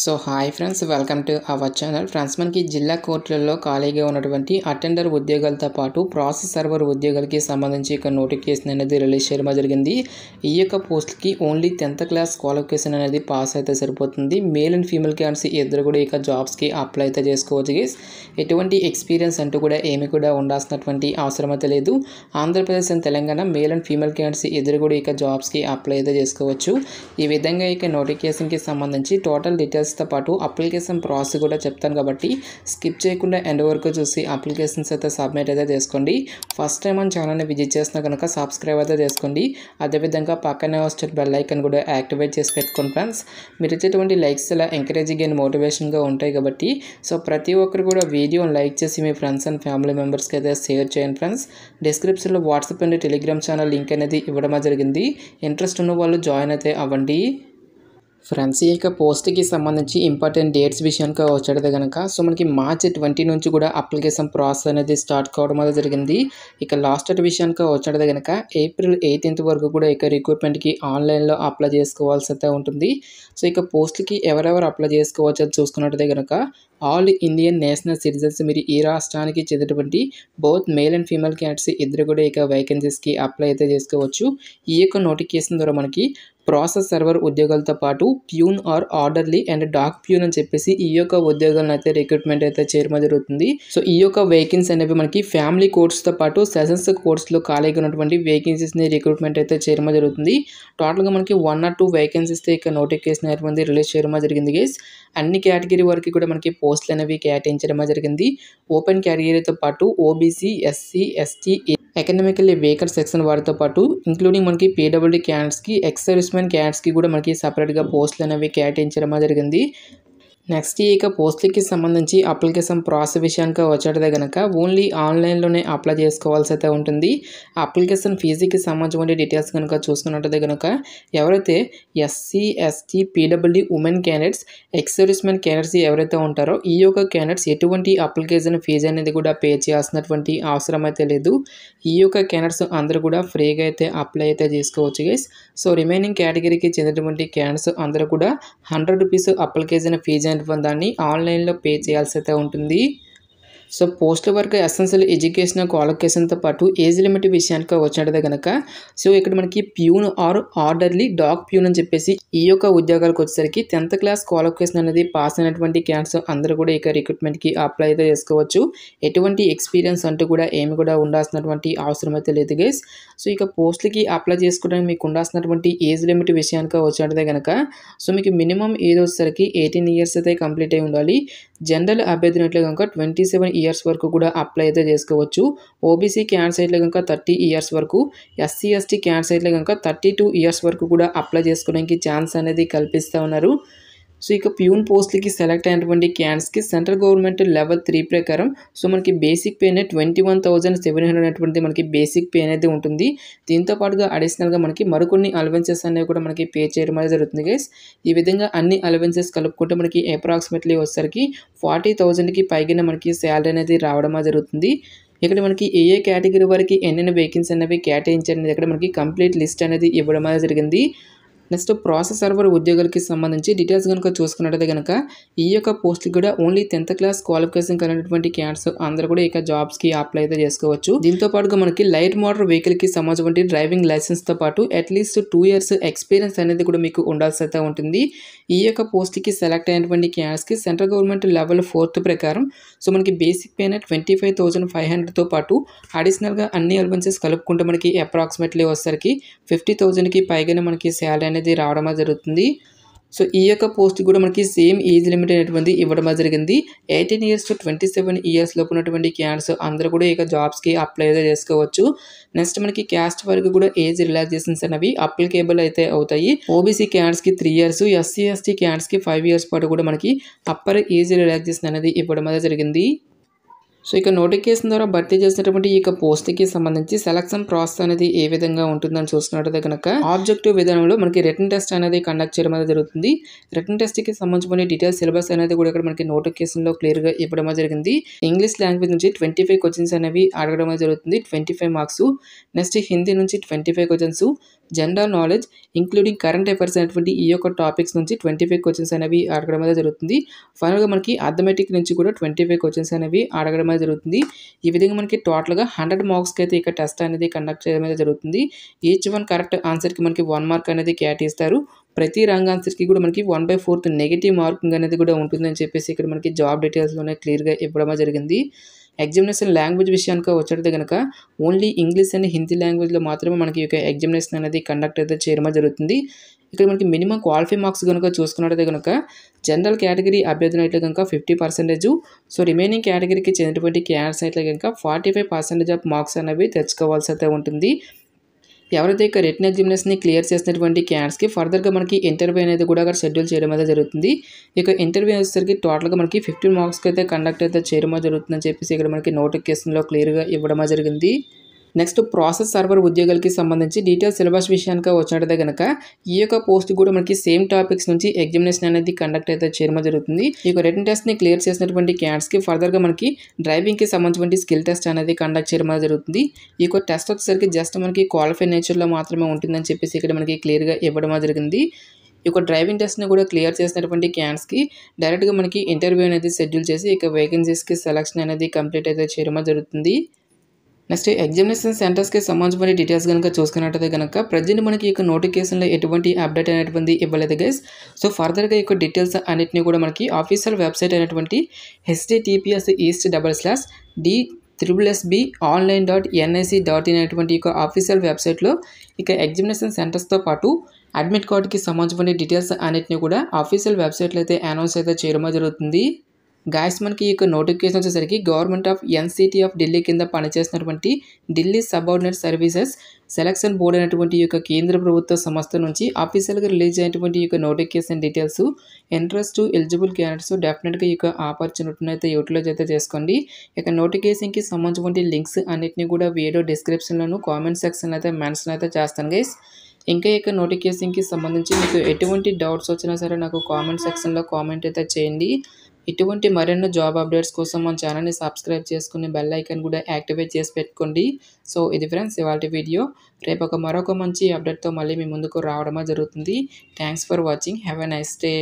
So hi friends, welcome to our channel. Friends, మనకి జిల్లా కోర్టులలో ఖాళీగా ఉన్నటువంటి అటెండర్ ఉద్యోగాలతో పాటు ప్రాసెస్ సర్వర్ ఉద్యోగాలకి సంబంధించి ఇక నోటిఫికేషన్ అనేది రిలీజ్ చేయడం జరిగింది. ఈ యొక్క పోస్ట్కి ఓన్లీ 10th క్లాస్ క్వాలిఫికేషన్ అనేది పాస్ అయితే సరిపోతుంది. మేల్ అండ్ ఫీమేల్ క్యాండిడేట్స్ ఇద్దరు కూడా ఇక జాబ్స్కి అప్లై అయితే చేసుకోవచ్చు గైస్. ఎటువంటి ఎక్స్పీరియన్స్ అంటూ కూడా ఏమి కూడా ఉండాల్సినటువంటి అవసరం అయితే లేదు. Andhra Pradesh and Telangana male and female candidates ఇద్దరు కూడా ఇక జాబ్స్కి అప్లై అయితే చేసుకోవచ్చు. ఈ విధంగా ఇక నోటిఫికేషన్కి సంబంధించి టోటల్ డీటెయిల్స్తో పాటు అప్లికేషన్ ప్రాసెస్ కూడా చెప్తాను కాబట్టి స్కిప్ చేయకుండా ఎండ్ వరకు చూసి అప్లికేషన్స్ అయితే సబ్మిట్ అయితే చేసుకోండి. ఫస్ట్ టైం మన ఛానల్ని విజిట్ చేసినా కనుక సబ్స్క్రైబ్ అయితే చేసుకోండి. అదేవిధంగా పక్కనే వచ్చే బెల్ ఐకాన్ కూడా యాక్టివేట్ చేసి పెట్టుకోండి ఫ్రెండ్స్. మీరు ఇచ్చేటువంటి లైక్స్ ఇలా ఎంకరేజింగ్ అండ్ మోటివేషన్గా ఉంటాయి కాబట్టి సో ప్రతి ఒక్కరు కూడా వీడియోని లైక్ చేసి మీ ఫ్రెండ్స్ అండ్ ఫ్యామిలీ మెంబర్స్కి అయితే షేర్ చేయండి ఫ్రెండ్స్. డిస్క్రిప్షన్లో WhatsApp and Telegram channel link అనేది ఇవ్వడం జరిగింది. ఇంట్రెస్ట్ ఉన్న వాళ్ళు జాయిన్ అయితే అవ్వండి. ఫ్రెండ్స్, ఈ యొక్క పోస్ట్కి సంబంధించి ఇంపార్టెంట్ డేట్స్ విషయానికి వచ్చేది కనుక సో మనకి మార్చి 20 నుంచి కూడా అప్లికేషన్ ప్రాసెస్ అనేది స్టార్ట్ కావడం అనేది జరిగింది. ఇక లాస్ట్ డేట్ విషయానికి వచ్చేది కనుక ఏప్రిల్ 18th వరకు కూడా ఇక రిక్రూట్మెంట్కి ఆన్లైన్లో అప్లై చేసుకోవాల్సి అయితే ఉంటుంది. సో ఇక పోస్ట్కి ఎవరెవరు అప్లై చేసుకోవచ్చు అని చూసుకున్నట్టయితే కనుక ఆల్ ఇండియన్ నేషనల్ సిటిజన్స్, మీరు ఈ రాష్ట్రానికి చెందినటువంటి both male and female candidates ఇద్దరు కూడా ఇక వేకెన్సీస్కి అప్లై అయితే చేసుకోవచ్చు. ఈ యొక్క నోటిఫికేషన్ ద్వారా మనకి ప్రాసెస్ సర్వర్ ఉద్యోగాలతో పాటు peon or orderly and dak peon అని చెప్పేసి ఈ యొక్క ఉద్యోగాలను అయితే రిక్రూట్మెంట్ అయితే చేయడం జరుగుతుంది. సో ఈ యొక్క వేకెన్సీ అనేవి మనకి ఫ్యామిలీ కోర్స్తో పాటు సెషన్స్ కోర్సులో ఖాళీగా ఉన్నటువంటి వేకెన్సీస్ని రిక్రూట్మెంట్ అయితే చేయడం జరుగుతుంది. టోటల్గా మనకి 1 or 2 వేకెన్సీస్ ఇక నోటిఫికేషన్ అనేది రిలీజ్ చేయడం జరిగింది గైస్. అన్ని కేటగిరీ వరకు కూడా మనకి పోస్టులు అనేవి కేటాయించడం జరిగింది. ఓపెన్ కేటగిరీతో పాటు OBC, SC, ST, economically weaker section వారితో పాటు ఇంక్లూడింగ్ మనకి పీడబ్ల్యూడీ క్యాండిడేట్స్కి, ఎక్స్ సర్వీస్మెన్ క్యాండిడేట్స్కి కూడా మనకి సపరేట్గా పోస్టులు అనేవి కేటాయించడం జరిగింది. నెక్స్ట్ ఇక పోస్టులకి సంబంధించి అప్లికేషన్ ప్రాసెస్ విషయానికి వచ్చేటదే కనుక ఓన్లీ ఆన్లైన్లోనే అప్లై చేసుకోవాల్సి అయితే ఉంటుంది. అప్లికేషన్ ఫీజుకి సంబంధించిన డీటెయిల్స్ కనుక చూసుకున్నట్టయితే కనుక ఎవరైతే SC, ST, PWD women candidates, ex servicemen candidates ఎవరైతే ఉంటారో ఈ యొక్క క్యాండిడేట్స్ ఎటువంటి అప్లికేషన్ ఫీజు అనేది కూడా పే చేయాల్సినటువంటి అవసరం అయితే లేదు. ఈ యొక్క క్యాండిడేట్స్ అందరూ కూడా ఫ్రీగా అయితే అప్లై అయితే చేసుకోవచ్చు గైస్. సో రిమైనింగ్ కేటగిరీకి చెందినటువంటి క్యాండిడేట్స్ అందరూ కూడా 100 రూపీస్ అప్లికేషన్ ఫీజు దాన్ని ఆన్లైన్లో పే చేయాల్సి అయితే ఉంటుంది. సో పోస్ట్ వరకు ఎసెన్షియల్ ఎడ్యుకేషన్ క్వాలిఫికేషన్తో పాటు ఏజ్ లిమిట్ విషయానికి వచ్చినట్టు కనుక సో ఇక్కడ మనకి peon or orderly dak peon అని చెప్పేసి ఈ యొక్క ఉద్యోగాలకు వచ్చేసరికి 10th క్లాస్ క్వాలిఫికేషన్ అనేది పాస్ అయినటువంటి క్యాండిడేట్స్ అందరూ కూడా ఇక రిక్రూట్మెంట్కి అప్లై అయితే చేసుకోవచ్చు. ఎటువంటి ఎక్స్పీరియన్స్ అంటూ కూడా ఏమి కూడా ఉండాల్సినటువంటి అవసరం అయితే లేదు గైస్. సో ఇక పోస్టులకి అప్లై చేసుకోవడానికి మీకు ఉండాల్సినటువంటి ఏజ్ లిమిట్ విషయానికి వచ్చినట్టు కనుక సో మీకు మినిమం ఏజ్ వచ్చేసరికి 18 years అయితే కంప్లీట్ అయి ఉండాలి. జనరల్ అభ్యర్థినట్లు కనుక 27 years వరకు కూడా అప్లై అయితే చేసుకోవచ్చు. ఓబీసీ క్యాండిడేట్స్ అయితే కనుక 30 years వరకు, ఎస్సీ, ఎస్టీ క్యాండిడేట్స్ అయితే కనుక 32 years వరకు కూడా అప్లై చేసుకోవడానికి ఛాన్స్ అనేది కల్పిస్తూ ఉన్నారు. సో ఇక ప్యూన్ పోస్టులకి సెలెక్ట్ అయినటువంటి క్యాండిడేట్స్కి సెంట్రల్ గవర్నమెంట్ లెవెల్ 3 ప్రకారం సో మనకి బేసిక్ పే అనేది 21,700 అనేటువంటి మనకి బేసిక్ పే అనేది ఉంటుంది. దీంతో పాటుగా అడిషనల్గా మనకి మరికొన్ని అలవెన్సెస్ అనేవి కూడా మనకి పే చేయడం అనేది జరుగుతుంది గైస్. ఈ విధంగా అన్ని అలవెన్సెస్ కలుపుకుంటే మనకి అప్రాక్సిమేట్లీ వచ్చేసరికి 40,000కి పైగా మనకి శాలరీ అనేది రావడం జరుగుతుంది. ఇక్కడ మనకి ఏ కేటగిరీ వరకు ఎన్నెన్ని వేకెన్సీ అనేవి కేటాయించండి ఇక్కడ మనకి కంప్లీట్ లిస్ట్ అనేది ఇవ్వడం జరిగింది. నెక్స్ట్ ప్రాసెస్ సర్వర్ ఉద్యోగాలకి సంబంధించి డీటెయిల్స్ కనుక చూసుకున్నట్టయితే కనుక ఈ యొక్క పోస్ట్కి కూడా ఓన్లీ 10th క్లాస్ క్వాలిఫికేషన్ కలిగినటువంటి క్యాండిడేట్స్ అందరూ కూడా ఇక జాబ్స్కి అప్లై అయితే చేసుకోవచ్చు. దీంతో పాటుగా మనకి లైట్ మోటార్ వెహికల్కి సంబంధించిన డ్రైవింగ్ లైసెన్స్తో పాటు అట్లీస్ట్ 2 years ఎక్స్పీరియన్స్ అనేది కూడా మీకు ఉండాల్సి అయితే ఉంటుంది. ఈ యొక్క పోస్ట్కి సెలెక్ట్ అయినటువంటి క్యాండిడేట్స్కి సెంట్రల్ గవర్నమెంట్ లెవెల్ 4 ప్రకారం సో మనకి బేసిక్ పే అనేది 25,500తో పాటు అడిషనల్గా అన్ని అలవెన్సెస్ కలుపుకుంటే మనకి అప్రాక్సిమేట్లీ వచ్చేసరికి 50,000కి పైగానే మనకి శాలరీ అనేది రావడం జరుగుతుంది. సో ఈ యొక్క పోస్ట్ కూడా మనకి సేమ్ ఏజ్ లిమిట్ అనేటువంటి ఇవ్వడం జరిగింది. 18 years to 27 years లోపు ఉన్నటువంటి క్యాండిడేట్స్ అందరూ కూడా ఇక జాబ్స్కి అప్లై అయితే చేసుకోవచ్చు. నెక్స్ట్ మనకి క్యాస్ట్ వరకు కూడా ఏజ్ రిలాక్సేషన్స్ అనేవి అప్లికేబుల్ అయితే అవుతాయి. ఓబీసీ క్యాండిడేట్స్కి 3 years, ఎస్సీ, ఎస్టీ క్యాండిడేట్స్కి 5 years పాటు కూడా మనకి అప్పర్ ఏజ్ రిలాక్సేషన్ అనేది ఇవ్వడం జరిగింది. సో ఇక నోటిఫికేషన్ ద్వారా భర్తీ చేసినటువంటి ఈ పోస్ట్కి సంబంధించి సెలక్షన్ ప్రాసెస్ అనేది ఏ విధంగా ఉంటుందని చూసుకున్నట్లయితే కనుక ఆబ్జెక్టివ్ విధానంలో మనకి రిటన్ టెస్ట్ అనేది కండక్ట్ చేయడం అనేది జరుగుతుంది. రిటన్ టెస్ట్కి సంబంధించిన డీటెయిల్స్ సిలబస్ అనేది కూడా ఇక్కడ మనకి నోటిఫికేషన్లో క్లియర్గా ఇవ్వడం జరిగింది. ఇంగ్లీష్ లాంగ్వేజ్ నుంచి 25 క్వశ్చన్స్ అనేవి అడగడం జరుగుతుంది, 25 marks. నెక్స్ట్ హిందీ నుంచి 25 questions, general knowledge including current affairs అనేటువంటి ఈ యొక్క టాపిక్స్ నుంచి 25 క్వశ్చన్స్ అనేవి అడగడం అనేది జరుగుతుంది. ఫైనల్గా మనకి అథమెటిక్ నుంచి కూడా 25 క్వశ్చన్స్ అనేవి అడగడం అనేది జరుగుతుంది. ఈ విధంగా మనకి టోటల్గా 100 మార్క్స్కి అయితే ఇక టెస్ట్ అనేది కండక్ట్ చేయడం అనేది జరుగుతుంది. ఈచ్ వన్ కరెక్ట్ ఆన్సర్కి మనకి 1 మార్క్ అనేది కేటాయిస్తారు. ప్రతి రాంగ్ ఆన్సర్కి కూడా మనకి 1/4 నెగిటివ్ మార్కింగ్ అనేది కూడా ఉంటుందని చెప్పేసి ఇక్కడ మనకి జాబ్ డీటెయిల్స్లోనే క్లియర్గా ఇవ్వడం జరిగింది. ఎగ్జామినేషన్ లాంగ్వేజ్ విషయానికి వచ్చేది కనుక ఓన్లీ ఇంగ్లీష్ అండ్ హిందీ లాంగ్వేజ్లో మాత్రమే మనకి ఈ యొక్క ఎగ్జామినేషన్ అనేది కండక్ట్ అయితే చేయడం జరుగుతుంది. ఇక్కడ మనకి మినిమం క్వాలిఫై మార్క్స్ కనుక చూసుకున్నట్టయితే కనుక జనరల్ కేటగిరీ అభ్యర్థులు అయితే కనుక 50%, సో రిమైనింగ్ కేటగిరీకి చెందినటువంటి క్యాండిడేట్స్ అయితే కనుక 45% ఆఫ్ మార్క్స్ అనేవి తెచ్చుకోవాల్సి అయితే ఉంటుంది. ఎవరైతే ఇక రిటన్ ఎగ్జామినేషన్ని క్లియర్ చేసినటువంటి క్యాండిడేట్స్కి ఫర్దర్గా మనకి ఇంటర్వ్యూ అనేది కూడా అక్కడ షెడ్యూల్ చేయడం అయితే జరుగుతుంది. ఇక ఇంటర్వ్యూ వచ్చేసరికి టోటల్గా మనకి 15 మార్క్స్కి అయితే కండక్ట్ అయితే చేయడం జరుగుతుందని చెప్పేసి ఇక్కడ మనకి నోటిఫికేషన్లో క్లియర్గా ఇవ్వడం జరిగింది. నెక్స్ట్ ప్రాసెస్ సర్వర్ ఉద్యోగాలకి సంబంధించి డీటెయిల్స్ సిలబస్ విషయానికి వచ్చినట్టయితే కనుక ఈ యొక్క పోస్ట్ కూడా మనకి సేమ్ టాపిక్స్ నుంచి ఎగ్జామినేషన్ అనేది కండక్ట్ అయితే చేయడం జరుగుతుంది. ఈ యొక్క రిటన్ టెస్ట్ని క్లియర్ చేసినటువంటి క్యాండిడేట్స్కి ఫర్దర్గా మనకి డ్రైవింగ్కి సంబంధించిన స్కిల్ టెస్ట్ అనేది కండక్ట్ చేయడం జరుగుతుంది. ఈ యొక్క టెస్ట్ వచ్చేసరికి జస్ట్ మనకి క్వాలిఫై నేచర్లో మాత్రమే ఉంటుందని చెప్పేసి ఇక్కడ మనకి క్లియర్గా ఇవ్వడం జరిగింది. ఈ యొక్క డ్రైవింగ్ టెస్ట్ని కూడా క్లియర్ చేసినటువంటి క్యాండిడేట్స్కి డైరెక్ట్గా మనకి ఇంటర్వ్యూ అనేది షెడ్యూల్ చేసి ఇక వేకెన్సీస్కి సెలక్షన్ అనేది కంప్లీట్ అయితే చేయడం జరుగుతుంది. నెక్స్ట్ ఎగ్జామినేషన్ సెంటర్స్కి సంబంధించిన డీటెయిల్స్ కనుక చూసుకున్నట్టయితే కనుక ప్రజెంట్ మనకి ఈ నోటిఫికేషన్లో ఎటువంటి అప్డేట్ అనేటువంటి ఇవ్వలేదు గైస్. సో ఫర్దర్గా ఈ డీటెయిల్స్ అన్నింటినీ కూడా మనకి ఆఫీషియల్ వెబ్సైట్ అయినటువంటి https://d/sb.online.nic.in అనేటువంటి ఇక ఆఫీషియల్ వెబ్సైట్లో ఇక ఎగ్జామినేషన్ సెంటర్స్తో పాటు అడ్మిట్ కార్డ్కి సంబంధించిన డీటెయిల్స్ అన్నింటినీ కూడా ఆఫీషియల్ వెబ్సైట్లో అయితే అనౌన్స్ అయితే చేయడం జరుగుతుంది. గాయస్ మనకి ఈ యొక్క నోటిఫికేషన్ వచ్చేసరికి government of NCT of Delhi కింద పనిచేస్తున్నటువంటి Delhi subordinate services selection board అనేటువంటి ఈ యొక్క కేంద్ర ప్రభుత్వ సంస్థ నుంచి ఆఫీషియల్గా రిలీజ్ అయినటువంటి ఈ యొక్క notification details interest eligible candidates డెఫినెట్గా ఈ యొక్క ఆపర్చునిటీని అయితే యూటిలైజ్ అయితే చేసుకోండి. ఇక నోటిఫికేషన్కి సంబంధించిన లింక్స్ అన్నింటినీ కూడా వీడియో డిస్క్రిప్షన్లోను కామెంట్ సెక్షన్లో అయితే మెన్షన్ అయితే చేస్తాను గైస్. ఇంకా ఇక నోటిఫికేషన్కి సంబంధించి మీకు ఎటువంటి డౌట్స్ వచ్చినా సరే నాకు కామెంట్ సెక్షన్లో కామెంట్ అయితే చేయండి. ఇటువంటి మరెన్నో జాబ్ అప్డేట్స్ కోసం మన ఛానల్ని సబ్స్క్రైబ్ చేసుకుని బెల్ ఐకాన్ కూడా యాక్టివేట్ చేసి పెట్టుకోండి. సో ఇది ఫ్రెండ్స్ ఇవాల్టి వీడియో. రేపు మరొక మంచి అప్డేట్తో మళ్ళీ మీ ముందుకు రావడమే జరుగుతుంది. Thanks for watching. Have a nice day.